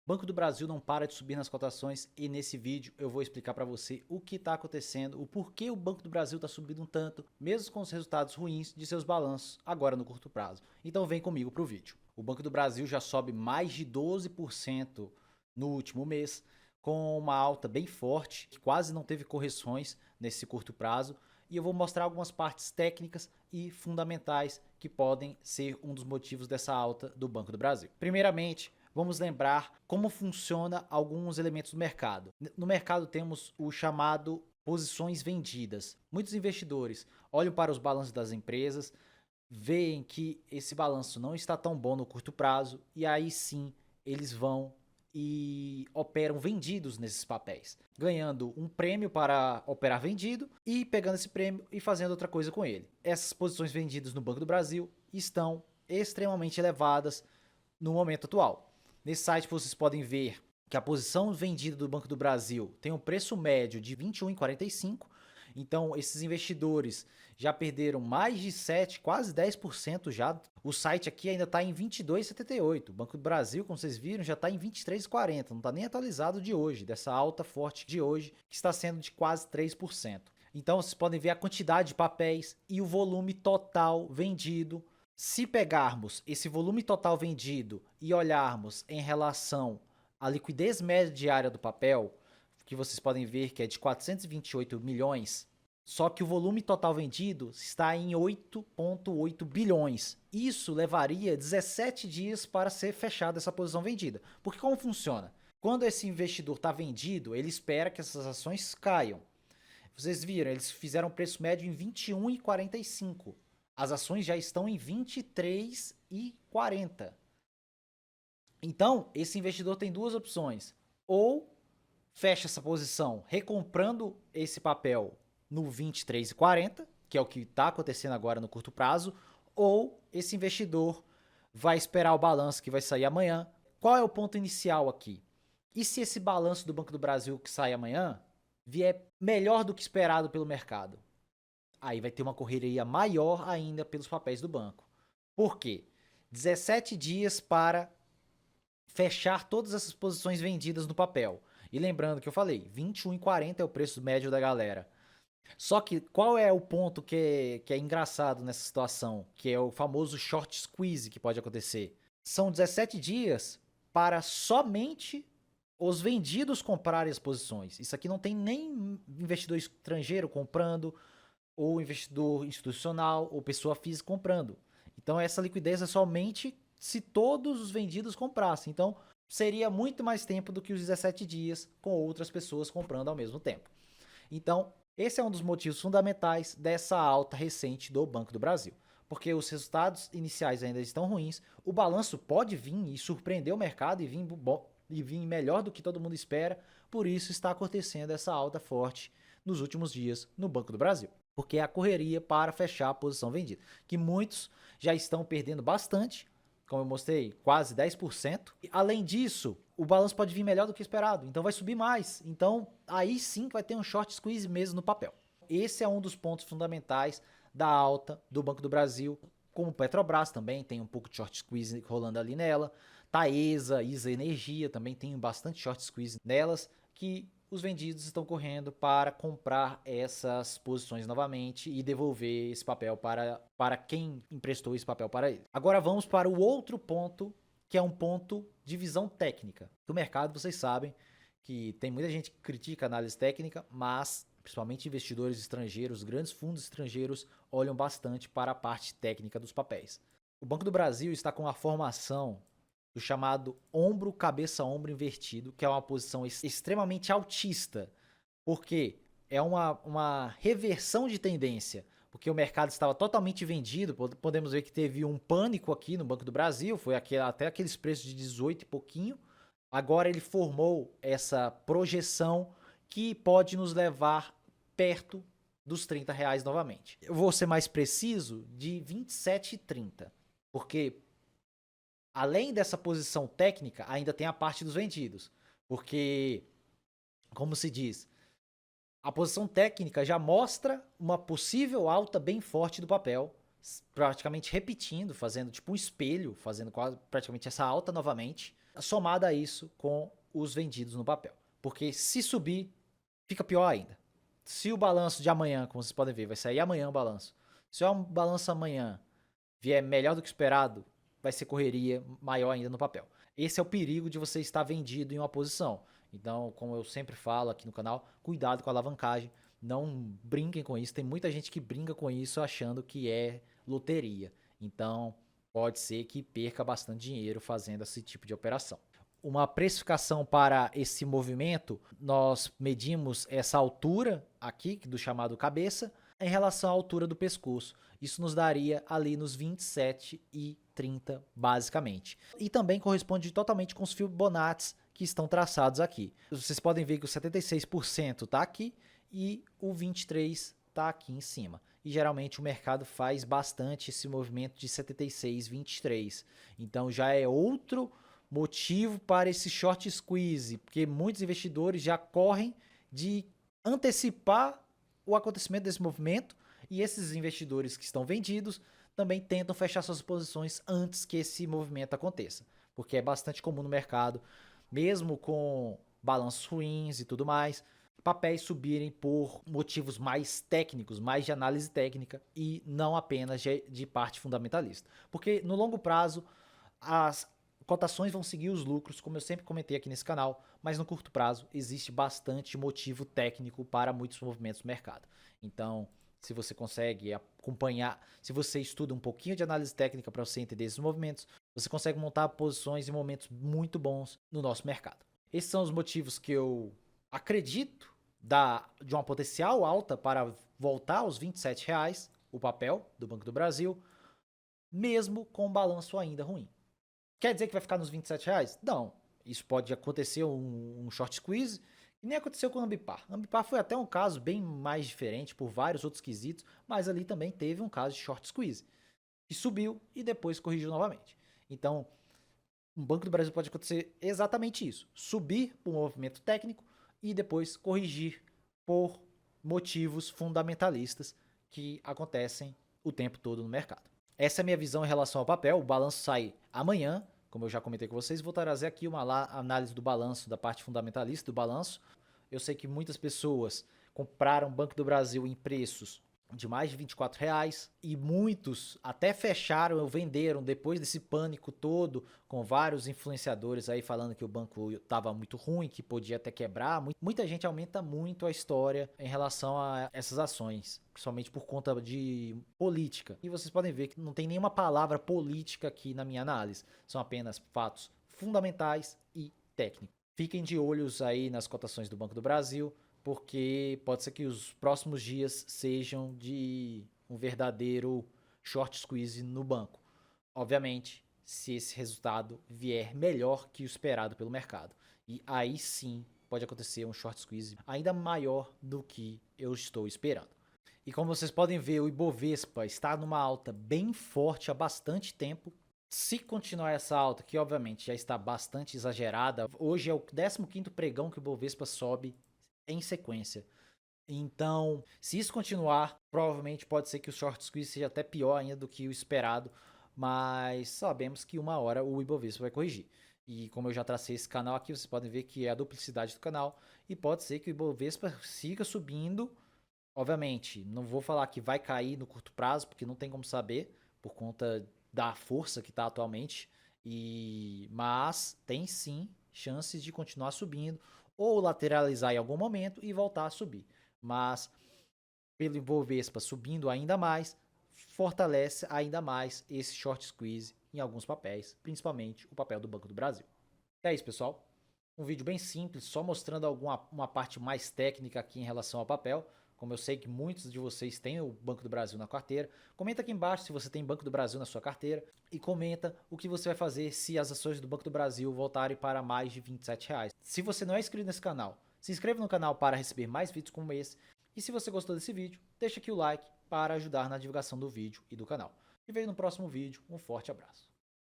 Banco do Brasil não para de subir nas cotações e nesse vídeo eu vou explicar para você o que está acontecendo, o porquê o Banco do Brasil está subindo um tanto, mesmo com os resultados ruins de seus balanços agora no curto prazo. Então vem comigo para o vídeo. O Banco do Brasil já sobe mais de 12% no último mês, com uma alta bem forte, que quase não teve correções nesse curto prazo, e eu vou mostrar algumas partes técnicas e fundamentais que podem ser um dos motivos dessa alta do Banco do Brasil. Primeiramente, vamos lembrar como funciona alguns elementos do mercado. No mercado temos o chamado posições vendidas. Muitos investidores olham para os balanços das empresas, veem que esse balanço não está tão bom no curto prazo e aí sim eles vão e operam vendidos nesses papéis, ganhando um prêmio para operar vendido e pegando esse prêmio e fazendo outra coisa com ele. Essas posições vendidas no Banco do Brasil estão extremamente elevadas no momento atual. Nesse site vocês podem ver que a posição vendida do Banco do Brasil tem um preço médio de R$ 21,45. Então esses investidores já perderam mais de 7, quase 10% já. O site aqui ainda está em 22,78. O Banco do Brasil, como vocês viram, já está em 23,40. Não está nem atualizado de hoje, dessa alta forte de hoje, que está sendo de quase 3%. Então vocês podem ver a quantidade de papéis e o volume total vendido. Se pegarmos esse volume total vendido e olharmos em relação à liquidez média diária do papel, que vocês podem ver que é de 428 milhões, só que o volume total vendido está em 8,8 bilhões. Isso levaria 17 dias para ser fechada essa posição vendida. Porque como funciona? Quando esse investidor está vendido, ele espera que essas ações caiam. Vocês viram, eles fizeram preço médio em 21,45. As ações já estão em 23,40. Então, esse investidor tem duas opções. Ou fecha essa posição recomprando esse papel no 23,40, que é o que está acontecendo agora no curto prazo, ou esse investidor vai esperar o balanço que vai sair amanhã. Qual é o ponto inicial aqui? E se esse balanço do Banco do Brasil que sai amanhã vier melhor do que esperado pelo mercado? Aí vai ter uma correria maior ainda pelos papéis do banco. Por quê? 17 dias para fechar todas essas posições vendidas no papel. E lembrando que eu falei, 21,40 é o preço médio da galera. Só que qual é o ponto que é engraçado nessa situação? Que é o famoso short squeeze que pode acontecer. São 17 dias para somente os vendidos comprarem as posições. Isso aqui não tem nem investidor estrangeiro comprando, ou investidor institucional, ou pessoa física comprando. Então essa liquidez é somente se todos os vendidos comprassem. Então seria muito mais tempo do que os 17 dias com outras pessoas comprando ao mesmo tempo. Então esse é um dos motivos fundamentais dessa alta recente do Banco do Brasil. Porque os resultados iniciais ainda estão ruins, o balanço pode vir e surpreender o mercado e vir melhor do que todo mundo espera, por isso está acontecendo essa alta forte nos últimos dias no Banco do Brasil. Porque é a correria para fechar a posição vendida, que muitos já estão perdendo bastante, como eu mostrei, quase 10%. E, além disso, o balanço pode vir melhor do que esperado, então vai subir mais. Então, aí sim vai ter um short squeeze mesmo no papel. Esse é um dos pontos fundamentais da alta do Banco do Brasil, como Petrobras também tem um pouco de short squeeze rolando ali nela. Taesa, ISA Energia também tem bastante short squeeze nelas, que os vendidos estão correndo para comprar essas posições novamente e devolver esse papel para quem emprestou esse papel para ele. Agora vamos para o outro ponto, que é um ponto de visão técnica. Do mercado, vocês sabem que tem muita gente que critica a análise técnica, mas principalmente investidores estrangeiros, grandes fundos estrangeiros olham bastante para a parte técnica dos papéis. O Banco do Brasil está com a formação do chamado ombro, cabeça, ombro invertido, que é uma posição extremamente altista, porque é uma reversão de tendência, porque o mercado estava totalmente vendido, podemos ver que teve um pânico aqui no Banco do Brasil, foi até aqueles preços de 18 e pouquinho, agora ele formou essa projeção que pode nos levar perto dos R$ 30 novamente. Eu vou ser mais preciso, de 27,30, porque além dessa posição técnica, ainda tem a parte dos vendidos. Porque, como se diz, a posição técnica já mostra uma possível alta bem forte do papel, praticamente repetindo, fazendo tipo um espelho, fazendo quase praticamente essa alta novamente. somada a isso com os vendidos no papel. Porque se subir, fica pior ainda. Se o balanço de amanhã, como vocês podem ver, vai sair amanhã o balanço. Se o balanço amanhã vier melhor do que esperado, vai ser correria maior ainda no papel. Esse é o perigo de você estar vendido em uma posição. Então, como eu sempre falo aqui no canal, cuidado com a alavancagem, não brinquem com isso. Tem muita gente que brinca com isso achando que é loteria. Então, pode ser que perca bastante dinheiro fazendo esse tipo de operação. Uma precificação para esse movimento, nós medimos essa altura aqui, do chamado cabeça, em relação à altura do pescoço. Isso nos daria ali nos 27,30 basicamente. E também corresponde totalmente com os Fibonacci que estão traçados aqui. Vocês podem ver que o 76% está aqui e o 23% está aqui em cima. E geralmente o mercado faz bastante esse movimento de 76, 23. Então já é outro motivo para esse short squeeze, porque muitos investidores já correm de antecipar o acontecimento desse movimento e esses investidores que estão vendidos também tentam fechar suas posições antes que esse movimento aconteça, porque é bastante comum no mercado, mesmo com balanços ruins e tudo mais, papéis subirem por motivos mais técnicos, mais de análise técnica e não apenas de parte fundamentalista. Porque no longo prazo, as cotações vão seguir os lucros, como eu sempre comentei aqui nesse canal, mas no curto prazo existe bastante motivo técnico para muitos movimentos do mercado. Então, se você consegue acompanhar, se você estuda um pouquinho de análise técnica para você entender esses movimentos, você consegue montar posições em momentos muito bons no nosso mercado. Esses são os motivos que eu acredito de uma potencial alta para voltar aos R$ 27 o papel do Banco do Brasil, mesmo com o balanço ainda ruim. Quer dizer que vai ficar nos R$ 27? Não. Isso pode acontecer um short squeeze, e nem aconteceu com o Ambipar. O Ambipar foi até um caso bem mais diferente por vários outros quesitos, mas ali também teve um caso de short squeeze, que subiu e depois corrigiu novamente. Então, no Banco do Brasil pode acontecer exatamente isso. Subir por um movimento técnico e depois corrigir por motivos fundamentalistas que acontecem o tempo todo no mercado. Essa é a minha visão em relação ao papel. O balanço sai amanhã, como eu já comentei com vocês. Vou trazer aqui uma análise do balanço, da parte fundamentalista do balanço. Eu sei que muitas pessoas compraram Banco do Brasil em preços de mais de R$ 24 e muitos até fecharam ou venderam depois desse pânico todo, com vários influenciadores aí falando que o banco estava muito ruim, que podia até quebrar. Muita gente aumenta muito a história em relação a essas ações, principalmente por conta de política. E vocês podem ver que não tem nenhuma palavra política aqui na minha análise, são apenas fatos fundamentais e técnicos. Fiquem de olhos aí nas cotações do Banco do Brasil, porque pode ser que os próximos dias sejam de um verdadeiro short squeeze no banco. Obviamente, se esse resultado vier melhor que o esperado pelo mercado. E aí sim pode acontecer um short squeeze ainda maior do que eu estou esperando. E como vocês podem ver, o Ibovespa está numa alta bem forte há bastante tempo. Se continuar essa alta, que obviamente já está bastante exagerada, hoje é o 15º pregão que o Ibovespa sobe em sequência. Então, se isso continuar, provavelmente pode ser que o short squeeze seja até pior ainda do que o esperado, mas sabemos que uma hora o Ibovespa vai corrigir. E como eu já tracei esse canal aqui, vocês podem ver que é a duplicidade do canal, e pode ser que o Ibovespa siga subindo. Obviamente, não vou falar que vai cair no curto prazo, porque não tem como saber, por conta da força que está atualmente, mas tem sim chances de continuar subindo, ou lateralizar em algum momento e voltar a subir. Mas pelo Ibovespa subindo ainda mais, fortalece ainda mais esse short squeeze em alguns papéis, principalmente o papel do Banco do Brasil. É isso, pessoal. Um vídeo bem simples, só mostrando uma parte mais técnica aqui em relação ao papel. Como eu sei que muitos de vocês têm o Banco do Brasil na carteira, comenta aqui embaixo se você tem Banco do Brasil na sua carteira e comenta o que você vai fazer se as ações do Banco do Brasil voltarem para mais de R$ 27. Se você não é inscrito nesse canal, se inscreva no canal para receber mais vídeos como esse. E se você gostou desse vídeo, deixa aqui o like para ajudar na divulgação do vídeo e do canal. E vejo no próximo vídeo. Um forte abraço.